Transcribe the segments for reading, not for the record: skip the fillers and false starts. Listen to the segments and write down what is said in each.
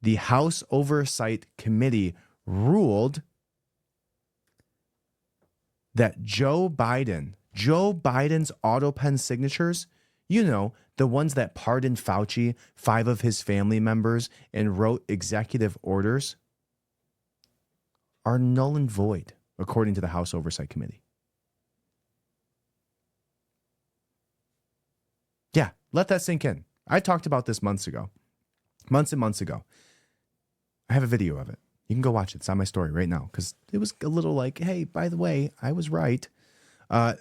the House Oversight Committee ruled that Joe Biden's Autopen signatures, the ones that pardoned Fauci, 5 of his family members, and wrote executive orders, are null and void, according to the House Oversight Committee. Yeah, let that sink in. I talked about this months and months ago. I have a video of it. You can go watch it. It's on my story right now because it was a little like, hey, by the way, I was right.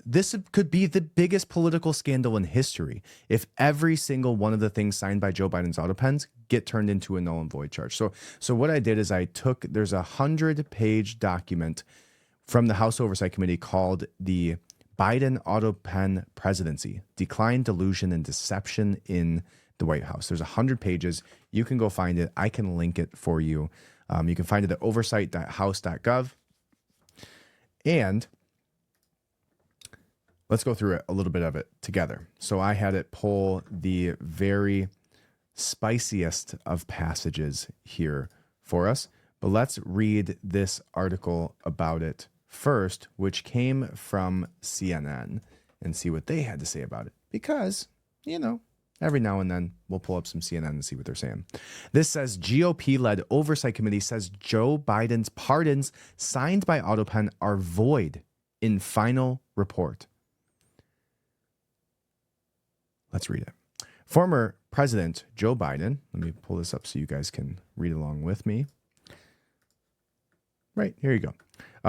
This could be the biggest political scandal in history if every single one of the things signed by Joe Biden's Autopens get turned into a null and void charge. So what I did is there's a 100-page document from the House Oversight Committee called the Biden Autopen Presidency, Decline, Delusion, and Deception in the White House. There's 100 pages. You can go find it. I can link it for you. You can find it at oversight.house.gov. And let's go through a little bit of it together. So I had it pull the very spiciest of passages here for us. But let's read this article about it first, which came from CNN, and see what they had to say about it. Because, every now and then we'll pull up some CNN and see what they're saying. This says GOP-led oversight committee says Joe Biden's pardons signed by Autopen are void in final report. Let's read it. Former President Joe Biden, let me pull this up so you guys can read along with me. Right, here you go.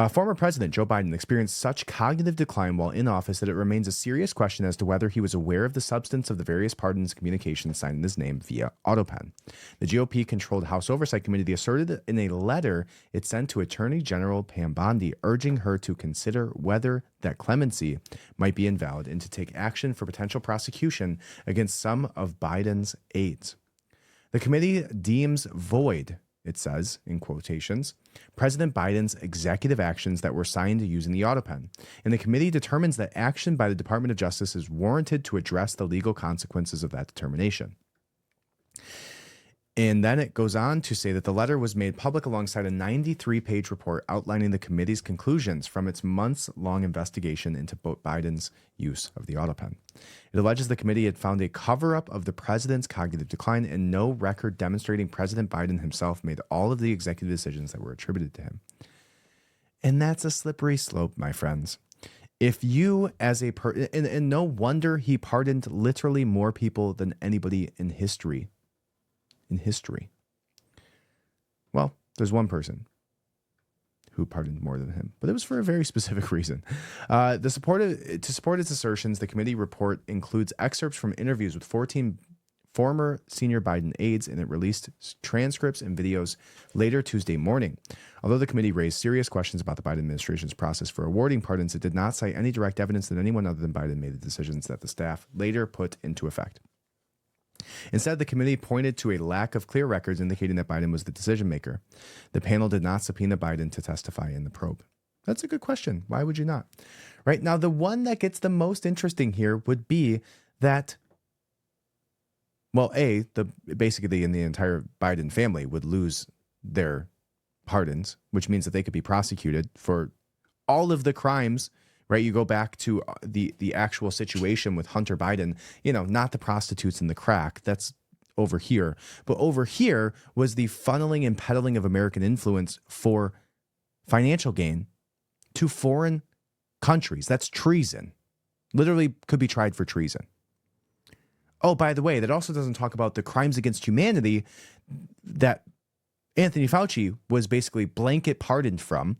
Former President Joe Biden experienced such cognitive decline while in office that it remains a serious question as to whether he was aware of the substance of the various pardons communications signed in his name via Autopen. The GOP-controlled House Oversight Committee asserted in a letter it sent to Attorney General Pam Bondi, urging her to consider whether that clemency might be invalid and to take action for potential prosecution against some of Biden's aides. The committee deems void, it says, in quotations, President Biden's executive actions that were signed using the Autopen. And the committee determines that action by the Department of Justice is warranted to address the legal consequences of that determination. And then it goes on to say that the letter was made public alongside a 93-page report outlining the committee's conclusions from its months-long investigation into Biden's use of the Autopen. It alleges the committee had found a cover-up of the president's cognitive decline and no record demonstrating President Biden himself made all of the executive decisions that were attributed to him. And that's a slippery slope, my friends. If you as and no wonder he pardoned literally more people than anybody in history. Well, there's one person who pardoned more than him, but it was for a very specific reason. To support its assertions, the committee report includes excerpts from interviews with 14 former senior Biden aides, and it released transcripts and videos later Tuesday morning. Although the committee raised serious questions about the Biden administration's process for awarding pardons, it did not cite any direct evidence that anyone other than Biden made the decisions that the staff later put into effect. Instead, the committee pointed to a lack of clear records indicating that Biden was the decision maker. The panel did not subpoena Biden to testify in the probe. That's a good question. Why would you not? Right now, the one that gets the most interesting here would be that, well, basically in the entire Biden family would lose their pardons, which means that they could be prosecuted for all of the crimes. Right, you go back to the actual situation with Hunter Biden, not the prostitutes and the crack. That's over here. But over here was the funneling and peddling of American influence for financial gain to foreign countries. That's treason. Literally could be tried for treason. Oh, by the way, that also doesn't talk about the crimes against humanity that Anthony Fauci was basically blanket pardoned from,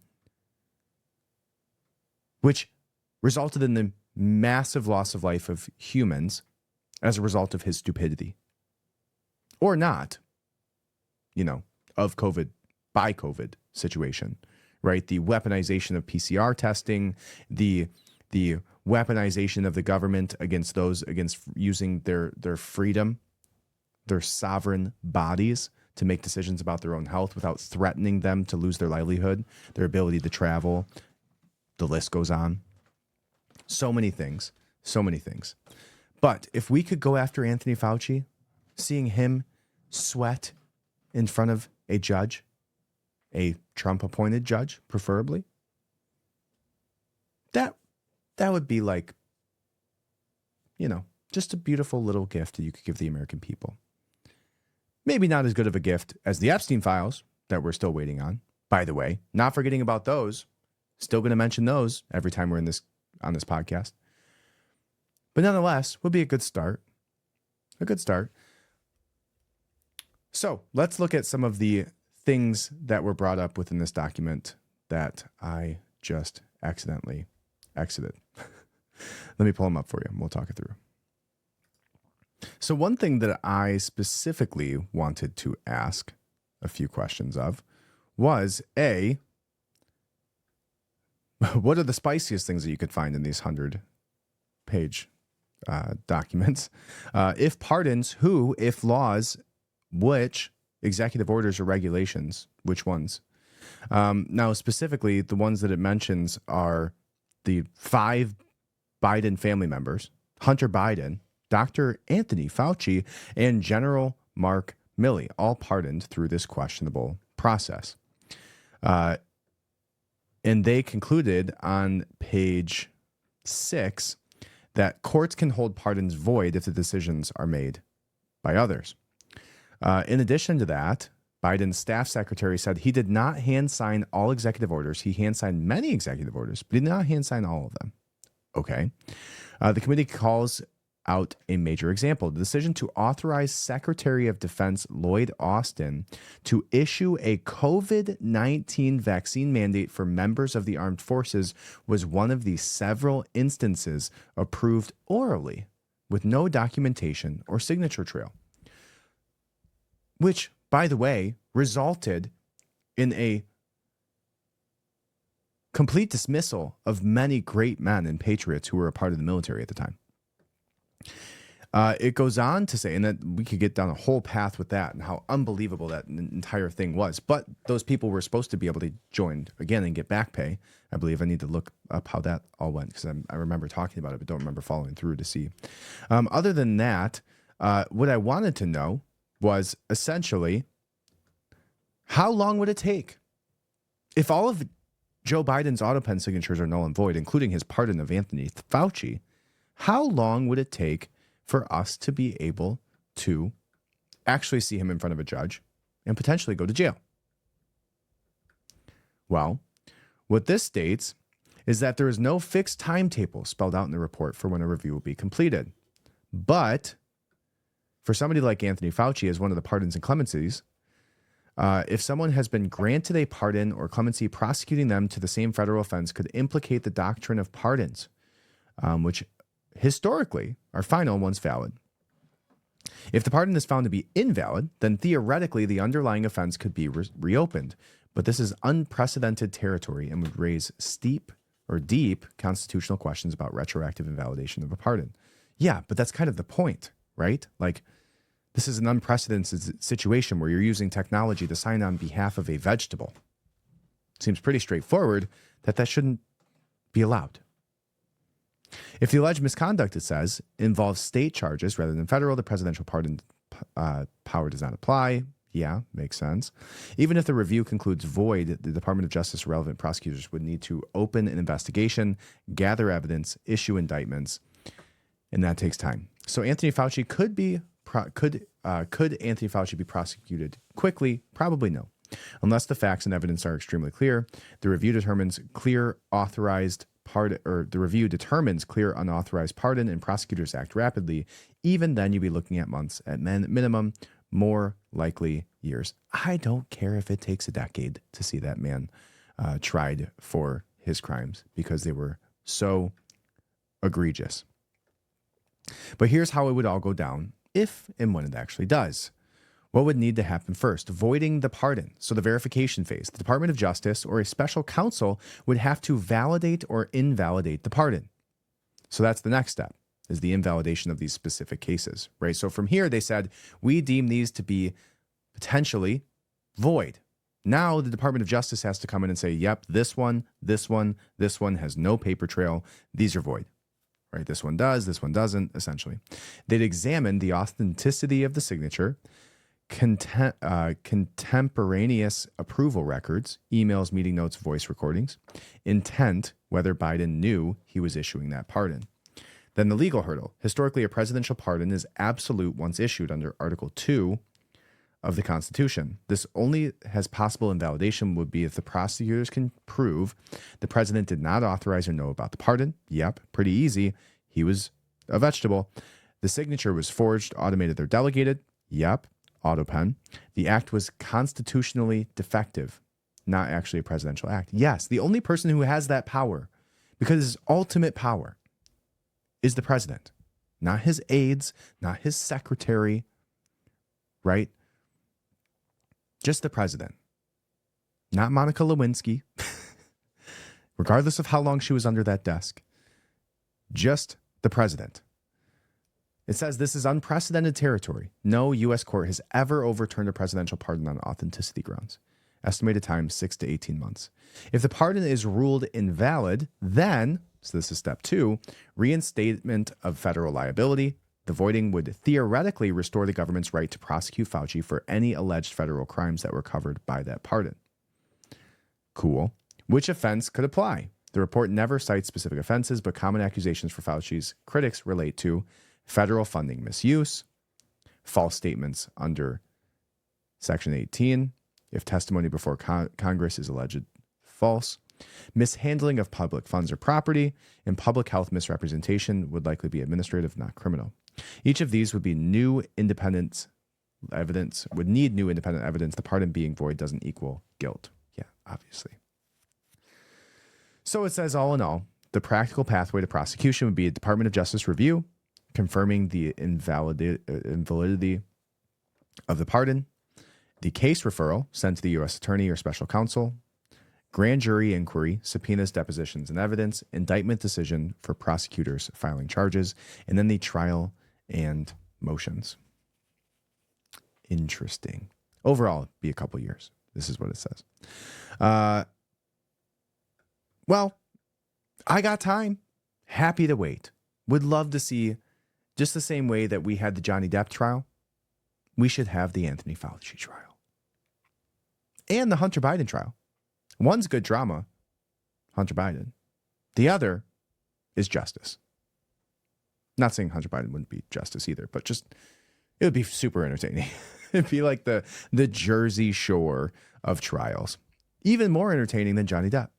which resulted in the massive loss of life of humans as a result of his stupidity. Or not, of COVID, by COVID situation, right? The weaponization of PCR testing, the weaponization of the government against using their freedom, their sovereign bodies to make decisions about their own health without threatening them to lose their livelihood, their ability to travel. The list goes on. So many things. But if we could go after Anthony Fauci, seeing him sweat in front of a judge, a Trump-appointed judge, preferably, that would be like, just a beautiful little gift that you could give the American people. Maybe not as good of a gift as the Epstein files that we're still waiting on. By the way, not forgetting about those. Still going to mention those every time we're on this podcast. But nonetheless, would be a good start. A good start. So let's look at some of the things that were brought up within this document that I just accidentally exited. Let me pull them up for you and we'll talk it through. So one thing that I specifically wanted to ask a few questions of was what are the spiciest things that you could find in these 100-page documents? If pardons, who? If laws, which? Executive orders or regulations, which ones? Now, specifically, the ones that it mentions are the 5 Biden family members, Hunter Biden, Dr. Anthony Fauci, and General Mark Milley, all pardoned through this questionable process. And they concluded on page 6 that courts can hold pardons void if the decisions are made by others. In addition to that, Biden's staff secretary said he did not hand sign all executive orders. He hand signed many executive orders, but he did not hand sign all of them. Okay. The committee calls out a major example. The decision to authorize Secretary of Defense Lloyd Austin to issue a COVID-19 vaccine mandate for members of the armed forces was one of the several instances approved orally with no documentation or signature trail, which, by the way, resulted in a complete dismissal of many great men and patriots who were a part of the military at the time. It goes on to say, and that we could get down a whole path with that and how unbelievable that entire thing was. But those people were supposed to be able to join again and get back pay. I believe I need to look up how that all went because I remember talking about it, but don't remember following through to see. Other than that, what I wanted to know was essentially how long would it take if all of Joe Biden's Autopen signatures are null and void, including his pardon of Anthony Fauci. How long would it take for us to be able to actually see him in front of a judge and potentially go to jail? Well, what this states is that there is no fixed timetable spelled out in the report for when a review will be completed. But for somebody like Anthony Fauci, as one of the pardons and clemencies, if someone has been granted a pardon or clemency, prosecuting them to the same federal offense could implicate the doctrine of pardons, which historically are final once valid. If the pardon is found to be invalid, then theoretically the underlying offense could be reopened. But this is unprecedented territory and would raise deep constitutional questions about retroactive invalidation of a pardon. Yeah, but that's kind of the point, right? Like, this is an unprecedented situation where you're using technology to sign on behalf of a vegetable. Seems pretty straightforward that shouldn't be allowed. If the alleged misconduct, it says, involves state charges rather than federal, the presidential pardon power does not apply. Yeah, makes sense. Even if the review concludes void, the Department of Justice relevant prosecutors would need to open an investigation, gather evidence, issue indictments, and that takes time. So Anthony Fauci could Anthony Fauci be prosecuted quickly? Probably no. Unless the facts and evidence are extremely clear, the review determines clear unauthorized pardon, and prosecutors act rapidly. Even then, you'd be looking at months, at minimum, more likely years. I don't care if it takes a decade to see that man tried for his crimes because they were so egregious. But here's how it would all go down if and when it actually does. What would need to happen first? Voiding the pardon. So the verification phase. The Department of Justice or a special counsel would have to validate or invalidate the pardon. So that's the next step, is the invalidation of these specific cases, right? So from here, they said, we deem these to be potentially void. Now the Department of Justice has to come in and say, yep, this one has no paper trail. These are void. Right? This one does, this one doesn't, essentially. They'd examine the authenticity of the signature, contemporaneous approval records, emails, meeting notes, voice recordings, intent, whether Biden knew he was issuing that pardon. Then the legal hurdle. Historically, a presidential pardon is absolute once issued under Article 2 of the Constitution. This only has possible invalidation would be if the prosecutors can prove the president did not authorize or know about the pardon. Yep, pretty easy. He was a vegetable. The signature was forged, automated, or delegated. Yep, Autopen. The act was constitutionally defective, not actually a presidential act. Yes, the only person who has that power, because his ultimate power is the president, not his aides, not his secretary, right? Just the president, not Monica Lewinsky, regardless of how long she was under that desk, just the president. It says this is unprecedented territory. No U.S. court has ever overturned a presidential pardon on authenticity grounds. Estimated time, 6 to 18 months. If the pardon is ruled invalid, then, so this is step 2, reinstatement of federal liability. The voiding would theoretically restore the government's right to prosecute Fauci for any alleged federal crimes that were covered by that pardon. Cool. Which offense could apply? The report never cites specific offenses, but common accusations for Fauci's critics relate to federal funding misuse, false statements under Section 18, if testimony before Congress is alleged false, mishandling of public funds or property, and public health misrepresentation would likely be administrative, not criminal. Each of these would be new independent evidence, would need new independent evidence. The pardon being void doesn't equal guilt. Yeah, obviously. So it says, all in all, the practical pathway to prosecution would be a Department of Justice review, confirming the invalidity of the pardon, the case referral sent to the U.S. Attorney or Special Counsel, grand jury inquiry, subpoenas, depositions, and evidence, indictment decision for prosecutors filing charges, and then the trial and motions. Interesting. Overall, it'd be a couple years. This is what it says. Well, I got time. Happy to wait. Would love to see, just the same way that we had the Johnny Depp trial, we should have the Anthony Fauci trial. And the Hunter Biden trial. One's good drama, Hunter Biden. The other is justice. Not saying Hunter Biden wouldn't be justice either, but just, it would be super entertaining. It'd be like the Jersey Shore of trials. Even more entertaining than Johnny Depp.